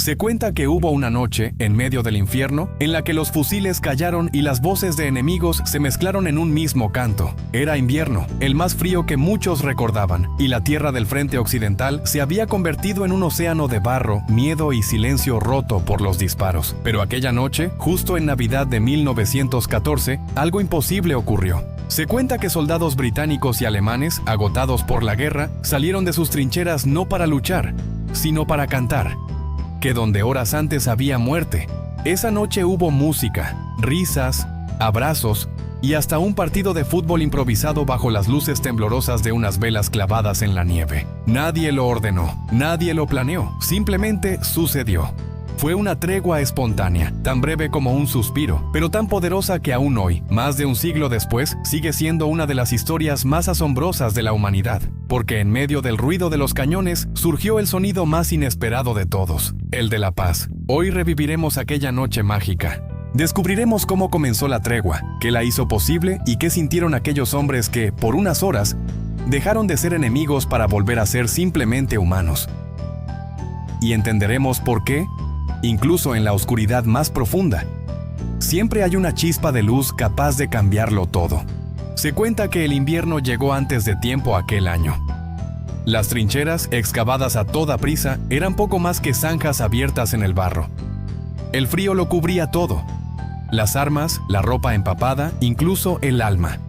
Se cuenta que hubo una noche, en medio del infierno, en la que los fusiles callaron y las voces de enemigos se mezclaron en un mismo canto. Era invierno, el más frío que muchos recordaban, y la tierra del frente occidental se había convertido en un océano de barro, miedo y silencio roto por los disparos. Pero aquella noche, justo en Navidad de 1914, algo imposible ocurrió. Se cuenta que soldados británicos y alemanes, agotados por la guerra, salieron de sus trincheras no para luchar, sino para cantar. Que donde horas antes había muerte, esa noche hubo música, risas, abrazos y hasta un partido de fútbol improvisado bajo las luces temblorosas de unas velas clavadas en la nieve. Nadie lo ordenó, nadie lo planeó, simplemente sucedió. Fue una tregua espontánea, tan breve como un suspiro, pero tan poderosa que aún hoy, más de un siglo después, sigue siendo una de las historias más asombrosas de la humanidad. Porque en medio del ruido de los cañones, surgió el sonido más inesperado de todos, el de la paz. Hoy reviviremos aquella noche mágica. Descubriremos cómo comenzó la tregua, qué la hizo posible y qué sintieron aquellos hombres que, por unas horas, dejaron de ser enemigos para volver a ser simplemente humanos. Y entenderemos por qué, incluso en la oscuridad más profunda, siempre hay una chispa de luz capaz de cambiarlo todo. Se cuenta que el invierno llegó antes de tiempo aquel año. Las trincheras, excavadas a toda prisa, eran poco más que zanjas abiertas en el barro. El frío lo cubría todo. Las armas, la ropa empapada, incluso el alma.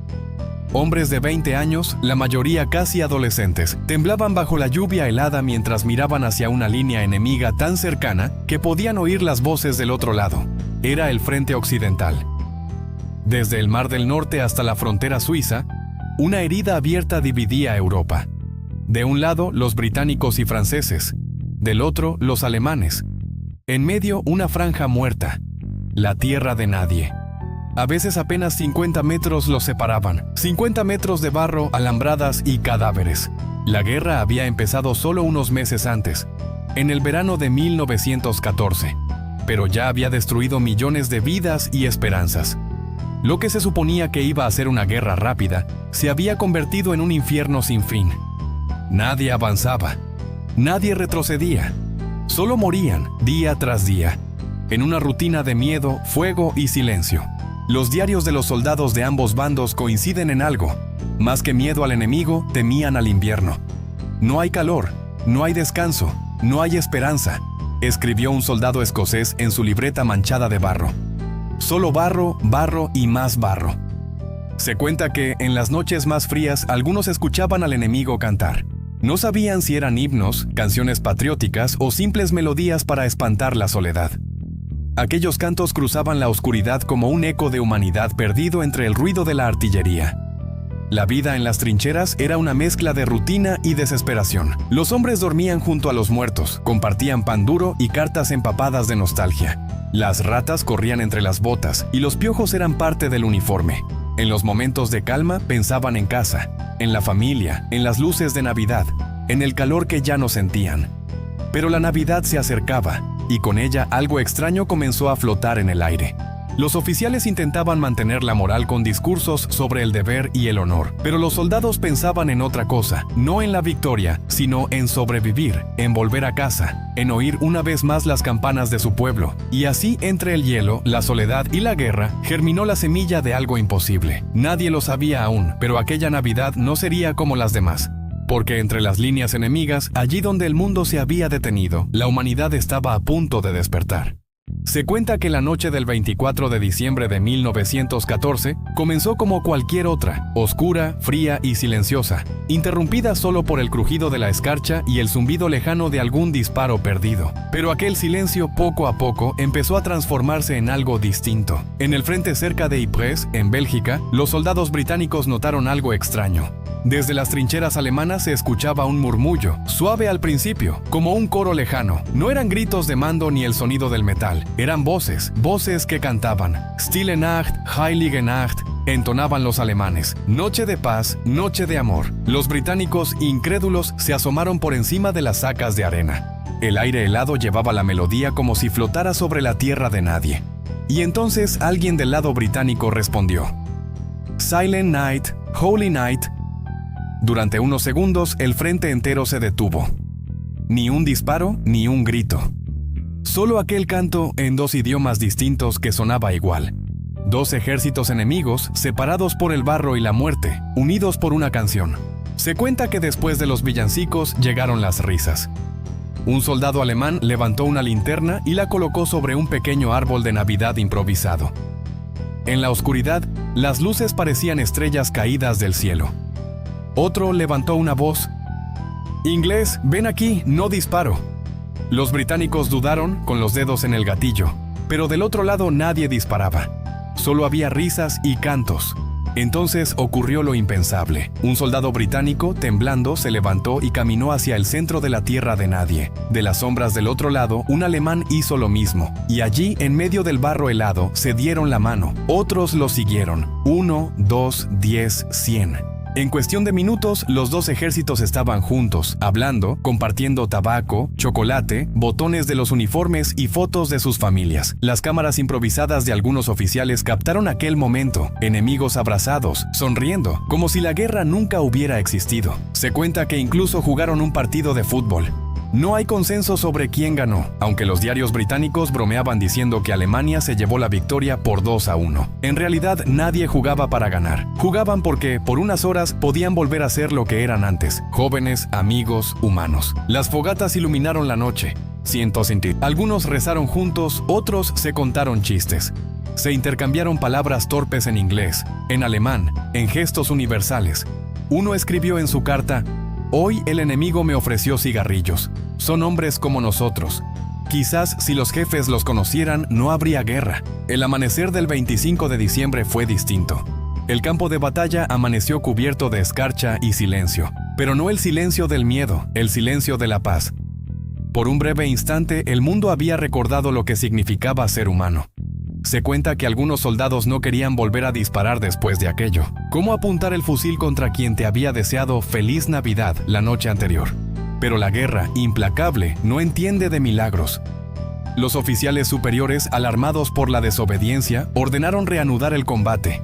Hombres de 20 años, la mayoría casi adolescentes, temblaban bajo la lluvia helada mientras miraban hacia una línea enemiga tan cercana que podían oír las voces del otro lado. Era el frente occidental. Desde el Mar del Norte hasta la frontera suiza, una herida abierta dividía a Europa. De un lado, los británicos y franceses, del otro, los alemanes. En medio, una franja muerta, la tierra de nadie. A veces apenas 50 metros los separaban, 50 metros de barro, alambradas y cadáveres. La guerra había empezado solo unos meses antes, en el verano de 1914, pero ya había destruido millones de vidas y esperanzas. Lo que se suponía que iba a ser una guerra rápida, se había convertido en un infierno sin fin. Nadie avanzaba, nadie retrocedía, solo morían día tras día, en una rutina de miedo, fuego y silencio. Los diarios de los soldados de ambos bandos coinciden en algo. Más que miedo al enemigo, temían al invierno. No hay calor, no hay descanso, no hay esperanza, escribió un soldado escocés en su libreta manchada de barro. Solo barro, barro y más barro. Se cuenta que, en las noches más frías, algunos escuchaban al enemigo cantar. No sabían si eran himnos, canciones patrióticas o simples melodías para espantar la soledad. Aquellos cantos cruzaban la oscuridad como un eco de humanidad perdido entre el ruido de la artillería. La vida en las trincheras era una mezcla de rutina y desesperación. Los hombres dormían junto a los muertos, compartían pan duro y cartas empapadas de nostalgia. Las ratas corrían entre las botas y los piojos eran parte del uniforme. En los momentos de calma pensaban en casa, en la familia, en las luces de Navidad, en el calor que ya no sentían. Pero la Navidad se acercaba, y con ella algo extraño comenzó a flotar en el aire. Los oficiales intentaban mantener la moral con discursos sobre el deber y el honor, pero los soldados pensaban en otra cosa, no en la victoria, sino en sobrevivir, en volver a casa, en oír una vez más las campanas de su pueblo. Y así, entre el hielo, la soledad y la guerra, germinó la semilla de algo imposible. Nadie lo sabía aún, pero aquella Navidad no sería como las demás. Porque entre las líneas enemigas, allí donde el mundo se había detenido, la humanidad estaba a punto de despertar. Se cuenta que la noche del 24 de diciembre de 1914 comenzó como cualquier otra, oscura, fría y silenciosa, interrumpida solo por el crujido de la escarcha y el zumbido lejano de algún disparo perdido. Pero aquel silencio poco a poco empezó a transformarse en algo distinto. En el frente cerca de Ypres, en Bélgica, los soldados británicos notaron algo extraño. Desde las trincheras alemanas se escuchaba un murmullo, suave al principio, como un coro lejano. No eran gritos de mando ni el sonido del metal, eran voces que cantaban. Stille Nacht, Heilige Nacht, entonaban los alemanes. Noche de paz, noche de amor. Los británicos, incrédulos, se asomaron por encima de las sacas de arena. El aire helado llevaba la melodía como si flotara sobre la tierra de nadie. Y entonces alguien del lado británico respondió: Silent Night, Holy Night. Durante unos segundos, el frente entero se detuvo. Ni un disparo, ni un grito. Solo aquel canto en dos idiomas distintos que sonaba igual. Dos ejércitos enemigos separados por el barro y la muerte, unidos por una canción. Se cuenta que después de los villancicos llegaron las risas. Un soldado alemán levantó una linterna y la colocó sobre un pequeño árbol de Navidad improvisado. En la oscuridad, las luces parecían estrellas caídas del cielo. Otro levantó una voz. «Inglés, ven aquí, no disparo». Los británicos dudaron con los dedos en el gatillo, pero del otro lado nadie disparaba. Solo había risas y cantos. Entonces ocurrió lo impensable. Un soldado británico, temblando, se levantó y caminó hacia el centro de la tierra de nadie. De las sombras del otro lado, un alemán hizo lo mismo. Y allí, en medio del barro helado, se dieron la mano. Otros lo siguieron. 1, 2, 10, 100. En cuestión de minutos, los dos ejércitos estaban juntos, hablando, compartiendo tabaco, chocolate, botones de los uniformes y fotos de sus familias. Las cámaras improvisadas de algunos oficiales captaron aquel momento, enemigos abrazados, sonriendo, como si la guerra nunca hubiera existido. Se cuenta que incluso jugaron un partido de fútbol. No hay consenso sobre quién ganó, aunque los diarios británicos bromeaban diciendo que Alemania se llevó la victoria por 2-1. En realidad, nadie jugaba para ganar. Jugaban porque, por unas horas, podían volver a ser lo que eran antes, jóvenes, amigos, humanos. Las fogatas iluminaron la noche. Siento sentir. Algunos rezaron juntos, otros se contaron chistes. Se intercambiaron palabras torpes en inglés, en alemán, en gestos universales. Uno escribió en su carta: «Hoy el enemigo me ofreció cigarrillos. Son hombres como nosotros. Quizás si los jefes los conocieran, no habría guerra». El amanecer del 25 de diciembre fue distinto. El campo de batalla amaneció cubierto de escarcha y silencio. Pero no el silencio del miedo, el silencio de la paz. Por un breve instante, el mundo había recordado lo que significaba ser humano. Se cuenta que algunos soldados no querían volver a disparar después de aquello. ¿Cómo apuntar el fusil contra quien te había deseado feliz Navidad la noche anterior? Pero la guerra, implacable, no entiende de milagros. Los oficiales superiores, alarmados por la desobediencia, ordenaron reanudar el combate.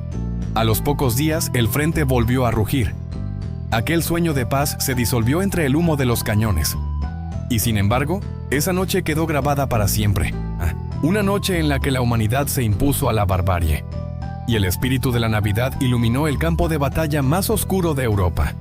A los pocos días, el frente volvió a rugir. Aquel sueño de paz se disolvió entre el humo de los cañones. Y sin embargo, esa noche quedó grabada para siempre. Una noche en la que la humanidad se impuso a la barbarie. Y el espíritu de la Navidad iluminó el campo de batalla más oscuro de Europa.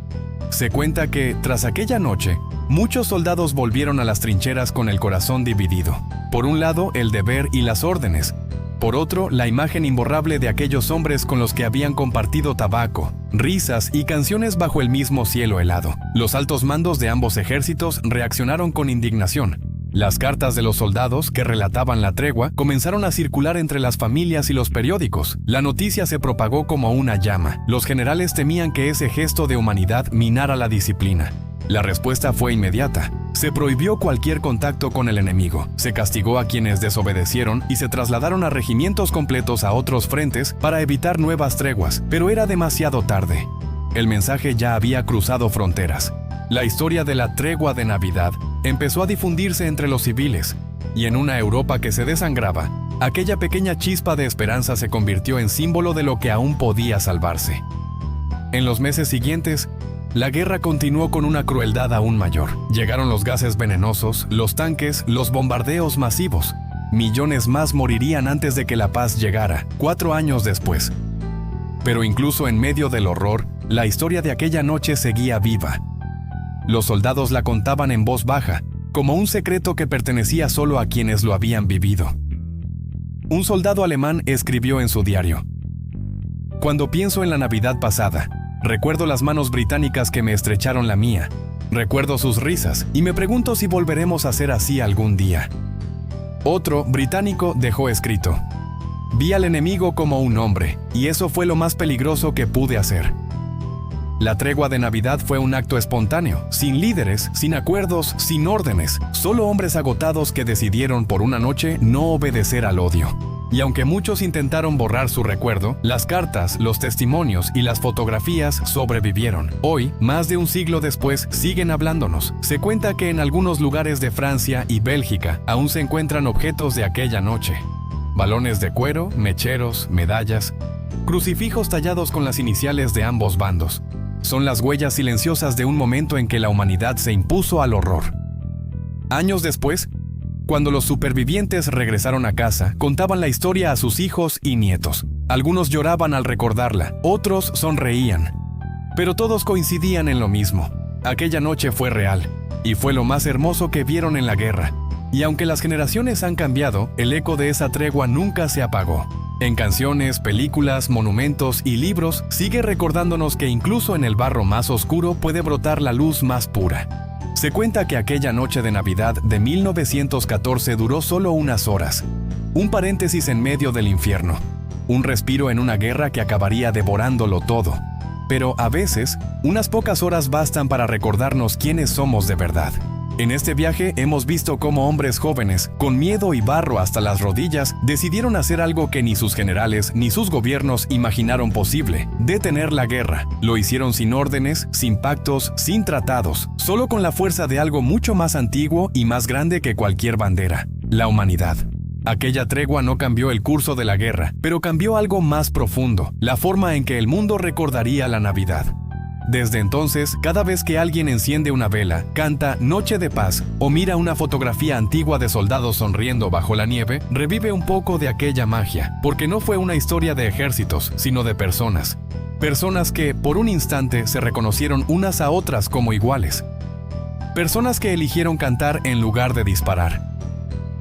Se cuenta que, tras aquella noche, muchos soldados volvieron a las trincheras con el corazón dividido. Por un lado, el deber y las órdenes. Por otro, la imagen imborrable de aquellos hombres con los que habían compartido tabaco, risas y canciones bajo el mismo cielo helado. Los altos mandos de ambos ejércitos reaccionaron con indignación. Las cartas de los soldados que relataban la tregua comenzaron a circular entre las familias y los periódicos. La noticia se propagó como una llama. Los generales temían que ese gesto de humanidad minara la disciplina. La respuesta fue inmediata. Se prohibió cualquier contacto con el enemigo. Se castigó a quienes desobedecieron y se trasladaron a regimientos completos a otros frentes para evitar nuevas treguas. Pero era demasiado tarde. El mensaje ya había cruzado fronteras. La historia de la tregua de Navidad empezó a difundirse entre los civiles, y en una Europa que se desangraba, aquella pequeña chispa de esperanza se convirtió en símbolo de lo que aún podía salvarse. En los meses siguientes, la guerra continuó con una crueldad aún mayor. Llegaron los gases venenosos, los tanques, los bombardeos masivos. Millones más morirían antes de que la paz llegara, 4 años después. Pero incluso en medio del horror, la historia de aquella noche seguía viva. Los soldados la contaban en voz baja, como un secreto que pertenecía solo a quienes lo habían vivido. Un soldado alemán escribió en su diario: «Cuando pienso en la Navidad pasada, recuerdo las manos británicas que me estrecharon la mía, recuerdo sus risas y me pregunto si volveremos a ser así algún día». Otro británico dejó escrito: «Vi al enemigo como un hombre, y eso fue lo más peligroso que pude hacer». La tregua de Navidad fue un acto espontáneo, sin líderes, sin acuerdos, sin órdenes, solo hombres agotados que decidieron por una noche no obedecer al odio. Y aunque muchos intentaron borrar su recuerdo, las cartas, los testimonios y las fotografías sobrevivieron. Hoy, más de un siglo después, siguen hablándonos. Se cuenta que en algunos lugares de Francia y Bélgica aún se encuentran objetos de aquella noche. Balones de cuero, mecheros, medallas, crucifijos tallados con las iniciales de ambos bandos. Son las huellas silenciosas de un momento en que la humanidad se impuso al horror. Años después, Cuando los supervivientes regresaron a casa, contaban la historia a sus hijos y nietos. Algunos lloraban al recordarla, otros sonreían. Pero todos coincidían en lo mismo. Aquella noche fue real, y fue lo más hermoso que vieron en la guerra. Y aunque las generaciones han cambiado, el eco de esa tregua nunca se apagó. En canciones, películas, monumentos y libros, sigue recordándonos que incluso en el barro más oscuro puede brotar la luz más pura. Se cuenta que aquella noche de Navidad de 1914 duró solo unas horas. Un paréntesis en medio del infierno. Un respiro en una guerra que acabaría devorándolo todo. Pero a veces, unas pocas horas bastan para recordarnos quiénes somos de verdad. En este viaje hemos visto cómo hombres jóvenes, con miedo y barro hasta las rodillas, decidieron hacer algo que ni sus generales ni sus gobiernos imaginaron posible: detener la guerra. Lo hicieron sin órdenes, sin pactos, sin tratados, solo con la fuerza de algo mucho más antiguo y más grande que cualquier bandera: la humanidad. Aquella tregua no cambió el curso de la guerra, pero cambió algo más profundo: la forma en que el mundo recordaría la Navidad. Desde entonces, cada vez que alguien enciende una vela, canta Noche de Paz o mira una fotografía antigua de soldados sonriendo bajo la nieve, revive un poco de aquella magia, porque no fue una historia de ejércitos, sino de personas. Personas que, por un instante, se reconocieron unas a otras como iguales. Personas que eligieron cantar en lugar de disparar.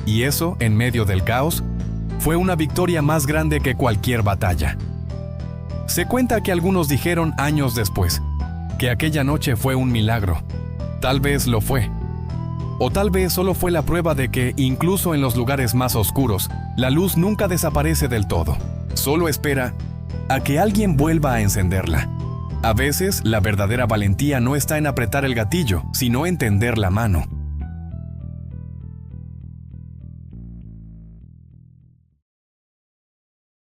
Y eso, en medio del caos, fue una victoria más grande que cualquier batalla. Se cuenta que algunos dijeron años después que aquella noche fue un milagro. Tal vez lo fue. O tal vez solo fue la prueba de que, incluso en los lugares más oscuros, la luz nunca desaparece del todo. Solo espera a que alguien vuelva a encenderla. A veces, la verdadera valentía no está en apretar el gatillo, sino en tender la mano.